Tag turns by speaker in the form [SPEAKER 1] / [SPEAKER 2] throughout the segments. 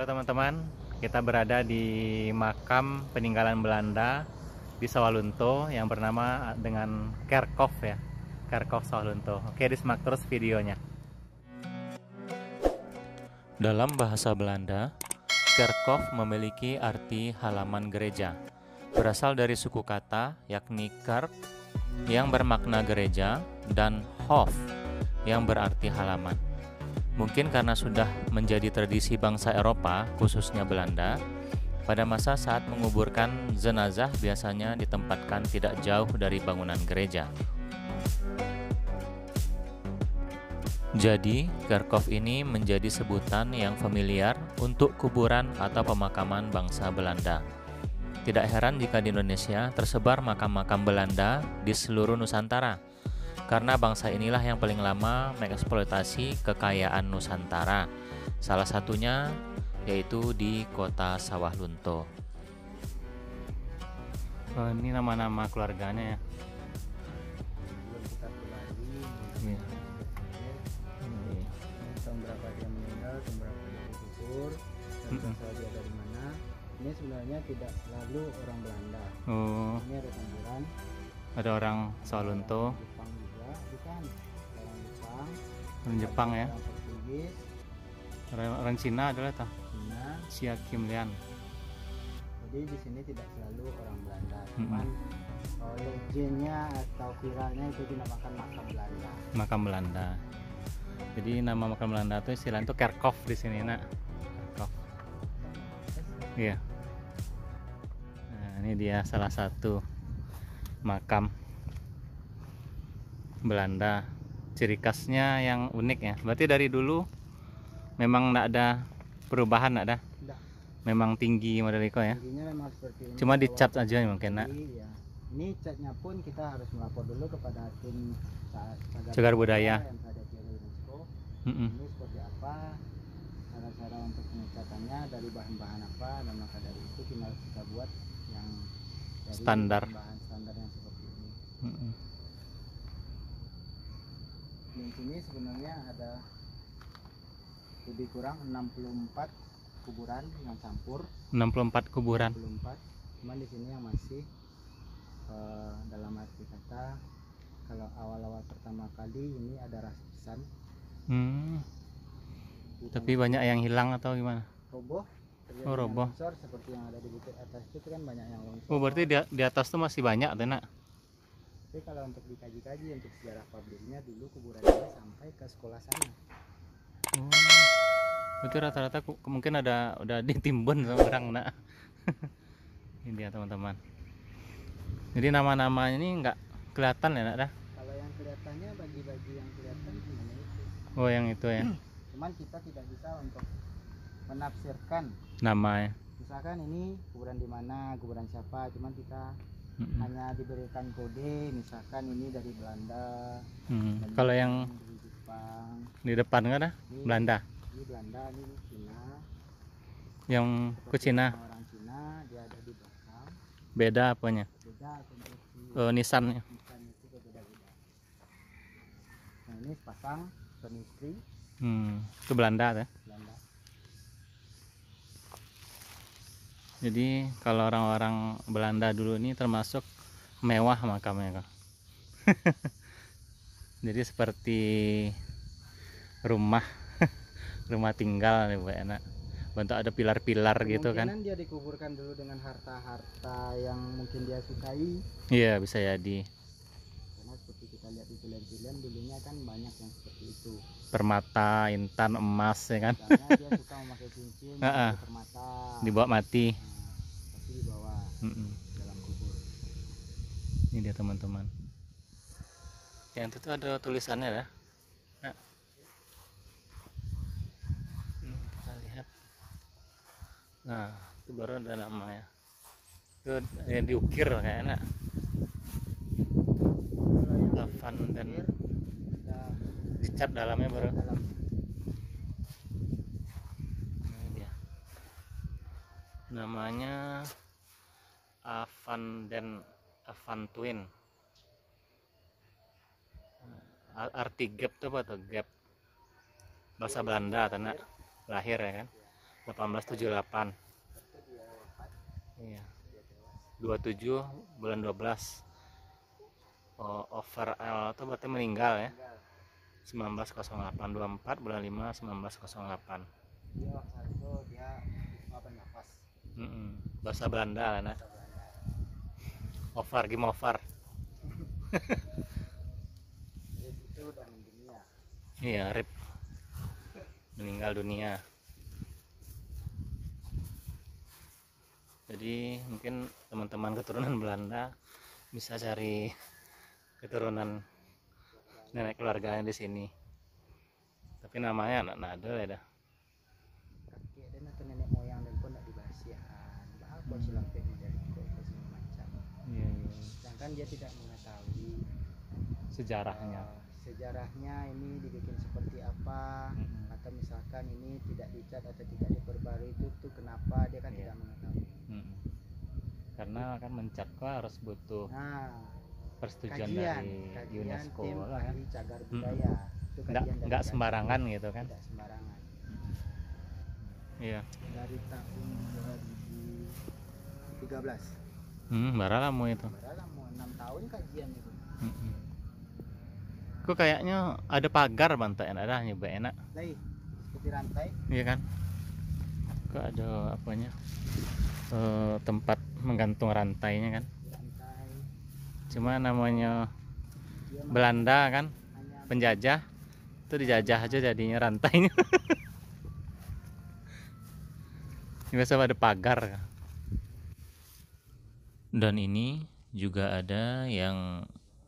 [SPEAKER 1] Halo teman-teman, kita berada di makam peninggalan Belanda di Sawalunto yang bernama dengan Kerkhof ya, Kerkhof Sawalunto. Oke, disimak terus videonya. Dalam bahasa Belanda, Kerkhof memiliki arti halaman gereja. Berasal dari suku kata yakni kerk yang bermakna gereja dan hof yang berarti halaman. Mungkin karena sudah menjadi tradisi bangsa Eropa, khususnya Belanda, pada masa saat menguburkan jenazah biasanya ditempatkan tidak jauh dari bangunan gereja. Jadi, kerkhof ini menjadi sebutan yang familiar untuk kuburan atau pemakaman bangsa Belanda. Tidak heran jika di Indonesia tersebar makam-makam Belanda di seluruh Nusantara, karena bangsa inilah yang paling lama mengeksploitasi kekayaan Nusantara. Salah satunya yaitu di kota Sawalunto. Oh, ini nama-nama keluarganya ya. Iya.
[SPEAKER 2] Tahun berapa dia meninggal, tahun berapa dia dikubur, dan asal dia dari mana. Ini sebenarnya tidak selalu orang Belanda.
[SPEAKER 1] Oh,
[SPEAKER 2] Ini ada campuran.
[SPEAKER 1] ada orang Sawalunto,
[SPEAKER 2] Jepang juga, bukan orang Jepang.
[SPEAKER 1] orang Jepang ya.
[SPEAKER 2] Orang Portugis,
[SPEAKER 1] Orang Cina adalah tah,
[SPEAKER 2] Cina.
[SPEAKER 1] Xia Kim Lian.
[SPEAKER 2] Jadi di sini tidak selalu orang Belanda. Cuman legendnya atau viralnya itu dinamakan makam Belanda.
[SPEAKER 1] Makam Belanda. Jadi nama makam Belanda itu istilahnya itu Kerkhof di sini, nak. Kerkhof. Iya. Nah, ini dia salah satu makam Belanda. Ciri khasnya yang unik ya. Berarti dari dulu memang tidak ada perubahan, tidak ada.
[SPEAKER 2] Tidak.
[SPEAKER 1] Memang tinggi model itu ya.
[SPEAKER 2] Tingginya memang seperti ini.
[SPEAKER 1] Cuma dicat aja mungkin, nak.
[SPEAKER 2] Ya. Ini catnya pun kita harus melapor dulu kepada tim
[SPEAKER 1] Cagar budaya
[SPEAKER 2] yang ada di UNESCO.
[SPEAKER 1] Mm-mm.
[SPEAKER 2] Ini seperti apa, cara-cara untuk pengecatannya, dari bahan-bahan apa, dan maka dari itu kita buat yang dari
[SPEAKER 1] Standar.
[SPEAKER 2] bahan standar yang seperti ini.
[SPEAKER 1] Mm-mm.
[SPEAKER 2] Di sini sebenarnya ada lebih kurang 64 kuburan yang campur.
[SPEAKER 1] 64 kuburan.
[SPEAKER 2] 64. Cuman di sini yang masih dalam arti kata, kalau awal-awal pertama kali ini ada ratusan.
[SPEAKER 1] Tapi banyak yang hilang atau gimana?
[SPEAKER 2] Roboh.
[SPEAKER 1] Oh, roboh.
[SPEAKER 2] Longsor seperti yang ada di bukit atas itu kan banyak yang longsor.
[SPEAKER 1] Oh, berarti di atas tuh masih banyak tuh, nak.
[SPEAKER 2] Tapi kalau untuk dikaji-kaji untuk sejarah pabriknya, dulu kuburan ini sampai ke sekolah sana.
[SPEAKER 1] Oh. Berarti rata-rata mungkin udah ditimbun sama orang, nak. Ini dia teman-teman. Jadi nama-namanya ini nggak kelihatan ya, nak dah.
[SPEAKER 2] Kalau yang kelihatannya, bagi-bagi yang kelihatan cuma itu.
[SPEAKER 1] Oh, yang itu ya.
[SPEAKER 2] Cuman kita tidak bisa untuk menafsirkan
[SPEAKER 1] Nama ya.
[SPEAKER 2] misalkan ini kuburan di mana, kuburan siapa, cuman kita hanya diberikan kode, misalkan ini dari Belanda.
[SPEAKER 1] Kalau yang
[SPEAKER 2] dari Jepang,
[SPEAKER 1] di depan nggak ada Belanda.
[SPEAKER 2] ini Belanda, ini Cina.
[SPEAKER 1] Yang ke Cina
[SPEAKER 2] Orang Cina dia ada di belakang.
[SPEAKER 1] beda apanya?
[SPEAKER 2] Beda konstruksi
[SPEAKER 1] Nisannya.
[SPEAKER 2] nisan itu beda-beda. Nah ini sepasang suami istri
[SPEAKER 1] Itu Belanda ya.
[SPEAKER 2] Belanda.
[SPEAKER 1] Jadi kalau orang-orang Belanda dulu ini termasuk mewah makamnya, Kak. Jadi seperti rumah rumah tinggal nih, Bu, enak. Bentuk ada pilar-pilar gitu kan.
[SPEAKER 2] Kemungkinan dia dikuburkan dulu dengan harta-harta yang mungkin dia sukai.
[SPEAKER 1] Iya, bisa jadi.
[SPEAKER 2] Karena seperti kita lihat di film-film dulunya kan banyak yang seperti itu.
[SPEAKER 1] Permata, intan, emas ya kan.
[SPEAKER 2] Karena dia suka memakai cincin, memakai permata.
[SPEAKER 1] Dibawa mati.
[SPEAKER 2] Pasti dibawa dalam kubur.
[SPEAKER 1] Ini dia teman-teman. Yang itu tuh ada tulisannya ya. Nah. Kita lihat. Nah, itu baru ada namanya. Itu yang diukir kayaknya. Van dan dicat dalamnya baru. Ini dia. Namanya Van den Twin. Arti gap tuh apa tuh? Gap bahasa Belanda, tanah lahir ya kan. 1878.
[SPEAKER 2] Waktu dia wafat,
[SPEAKER 1] Iya.
[SPEAKER 2] dia tewas.
[SPEAKER 1] 27 bulan 12. Oh, overall itu berarti meninggal ya.
[SPEAKER 2] Meninggal.
[SPEAKER 1] 1908, 24 bulan 5 1908.
[SPEAKER 2] Dia waktu itu dia apa nafas.
[SPEAKER 1] Bahasa Belanda lah nah.
[SPEAKER 2] Bahasa Belanda.
[SPEAKER 1] Over, game over.
[SPEAKER 2] Dari situ udah mendunia.
[SPEAKER 1] Iya, RIP. Meninggal dunia. Jadi mungkin teman-teman keturunan Belanda bisa cari keturunan nenek keluarganya di sini. Tapi namanya anak nada ya dah.
[SPEAKER 2] Kakek dan atau nenek moyang dan pun tidak dibahas ya. Apa silampek model itu segala macam.
[SPEAKER 1] Iya.
[SPEAKER 2] Sedangkan dia tidak mengetahui
[SPEAKER 1] Sejarahnya.
[SPEAKER 2] sejarahnya ini dibikin seperti apa, atau misalkan ini tidak dicat atau tidak diperbarui itu tuh kenapa, dia kan
[SPEAKER 1] Iya.
[SPEAKER 2] tidak mengetahui.
[SPEAKER 1] Karena kan mencat kok harus butuh
[SPEAKER 2] Nah,
[SPEAKER 1] persetujuan
[SPEAKER 2] kajian
[SPEAKER 1] dari UNESCO
[SPEAKER 2] tim
[SPEAKER 1] lah kan.
[SPEAKER 2] ahli cagar budaya itu kajian
[SPEAKER 1] Nggak
[SPEAKER 2] dari
[SPEAKER 1] sembarangan gitu kan.
[SPEAKER 2] tidak sembarangan.
[SPEAKER 1] Iya.
[SPEAKER 2] Dari tahun 2013
[SPEAKER 1] Bara lama itu.
[SPEAKER 2] berapa mau 6 tahun kajian itu.
[SPEAKER 1] Kok kayaknya ada pagar bantai ada nyoba enak.
[SPEAKER 2] Lagi seperti rantai.
[SPEAKER 1] Iya kan? Kok ada apanya? Tempat menggantung rantainya kan.
[SPEAKER 2] Rantai
[SPEAKER 1] Cuma namanya
[SPEAKER 2] dia
[SPEAKER 1] Belanda kan
[SPEAKER 2] hanya
[SPEAKER 1] penjajah, itu dijajah aja jadinya rantainya. Biasa ada pagar. Dan ini juga ada yang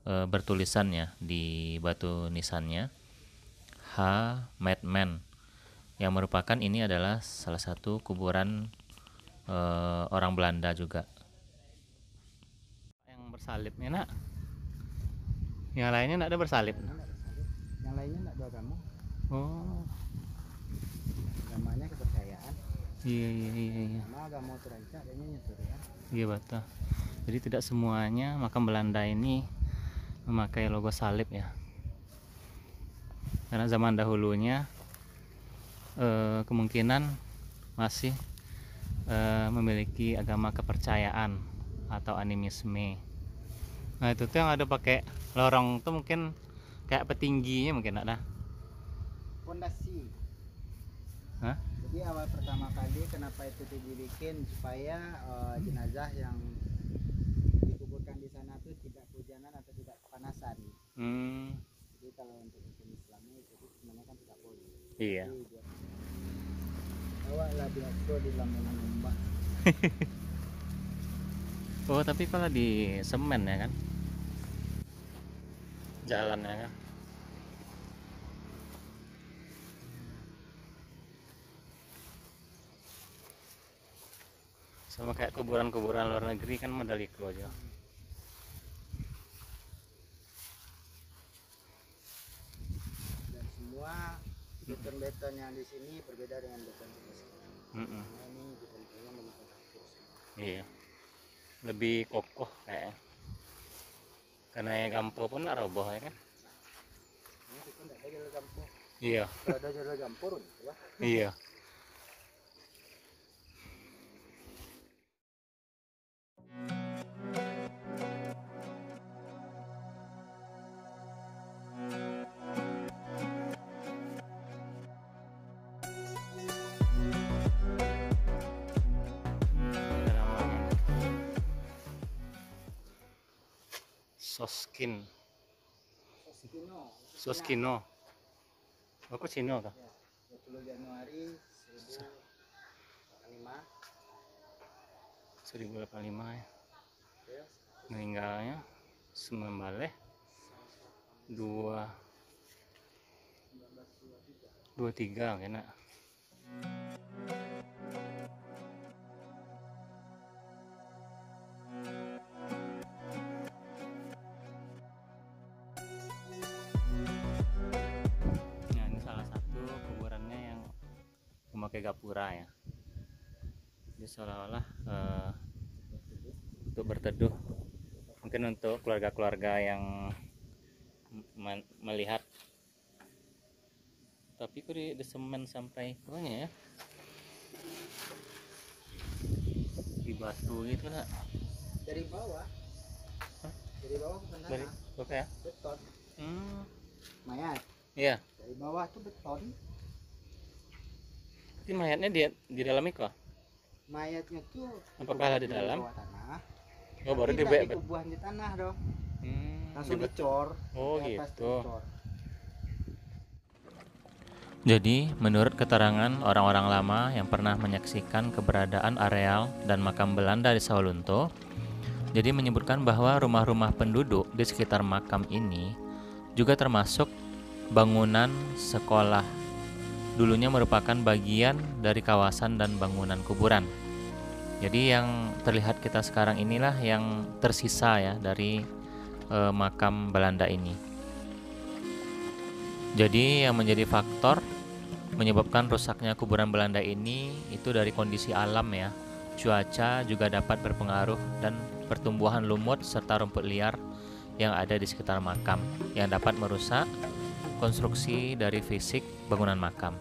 [SPEAKER 1] bertulisan ya di batu nisannya, H. Madman, yang merupakan ini adalah salah satu kuburan orang Belanda juga. Yang bersalibnya nak, yang lainnya tidak ada bersalib.
[SPEAKER 2] yang lainnya tidak beragama.
[SPEAKER 1] Oh,
[SPEAKER 2] Agamanya kepercayaan.
[SPEAKER 1] iya.
[SPEAKER 2] Sama agama terancak adanya nyetur ya.
[SPEAKER 1] Iya betul. Jadi tidak semuanya makam Belanda ini memakai logo salib ya. Karena zaman dahulunya kemungkinan masih memiliki agama kepercayaan atau animisme. Nah itu tuh yang ada pakai lorong tuh mungkin kayak petingginya mungkin ada.
[SPEAKER 2] Fondasi.
[SPEAKER 1] Hah?
[SPEAKER 2] Jadi awal pertama kali kenapa itu dibikin supaya jenazah yang dikuburkan di sana tuh tidak kehujanan atau tidak kepanasan. Jadi kalau untuk hukum Islamnya itu sebenarnya kan tidak boleh.
[SPEAKER 1] Iya.
[SPEAKER 2] Bawalah biasa di lamunan ombak.
[SPEAKER 1] Oh tapi kalau di semen ya kan, jalannya kan. Sama kayak kuburan-kuburan luar negeri kan modal itu aja.
[SPEAKER 2] Dan semua beton-beton yang di sini berbeda dengan beton kita sekarang. Karena ini beton-betonnya beton kapur.
[SPEAKER 1] Iya. Lebih kokoh kayak. Karena yang gampo pun nggak roboh ya kan.
[SPEAKER 2] Ini kita tidak ada jalur gampur.
[SPEAKER 1] Iya.
[SPEAKER 2] Kalau ada jalur gampur, ya.
[SPEAKER 1] Iya. Soskin. Soskino. Aku Cino kah?
[SPEAKER 2] Ya, 20 Januari 1085.
[SPEAKER 1] 1085 ya.
[SPEAKER 2] Ya,
[SPEAKER 1] Meninggalnya 1923 kena. Nah, ini salah satu kuburannya yang memakai gapura ya. Jadi seolah-olah untuk berteduh, mungkin untuk keluarga-keluarga yang melihat. Tapi kok di semen sampai bawahnya ya. batu gitu nak.
[SPEAKER 2] Dari bawah.
[SPEAKER 1] Hah?
[SPEAKER 2] Dari bawah bukan
[SPEAKER 1] Dari
[SPEAKER 2] tanah.
[SPEAKER 1] apa ya?
[SPEAKER 2] Beton. Mayat.
[SPEAKER 1] Iya.
[SPEAKER 2] Dari bawah tuh beton.
[SPEAKER 1] Tapi mayatnya di dalam itu.
[SPEAKER 2] Mayatnya tuh
[SPEAKER 1] Apakah di dalam?
[SPEAKER 2] bawah tanah.
[SPEAKER 1] Oh, baru
[SPEAKER 2] Tidak
[SPEAKER 1] dibek.
[SPEAKER 2] dikubuhan di tanah dong. Langsung dicor.
[SPEAKER 1] Oh,
[SPEAKER 2] Di atas
[SPEAKER 1] gitu.
[SPEAKER 2] dicor.
[SPEAKER 1] Jadi, menurut keterangan orang-orang lama yang pernah menyaksikan keberadaan areal dan makam Belanda di Sawalunto, jadi menyebutkan bahwa rumah-rumah penduduk di sekitar makam ini juga termasuk bangunan sekolah. Dulunya merupakan bagian dari kawasan dan bangunan kuburan. Jadi yang terlihat kita sekarang inilah yang tersisa ya dari makam Belanda ini. Jadi yang menjadi faktor menyebabkan rusaknya kuburan Belanda ini itu dari kondisi alam ya. Cuaca juga dapat berpengaruh dan pertumbuhan lumut serta rumput liar yang ada di sekitar makam yang dapat merusak konstruksi dari fisik bangunan makam.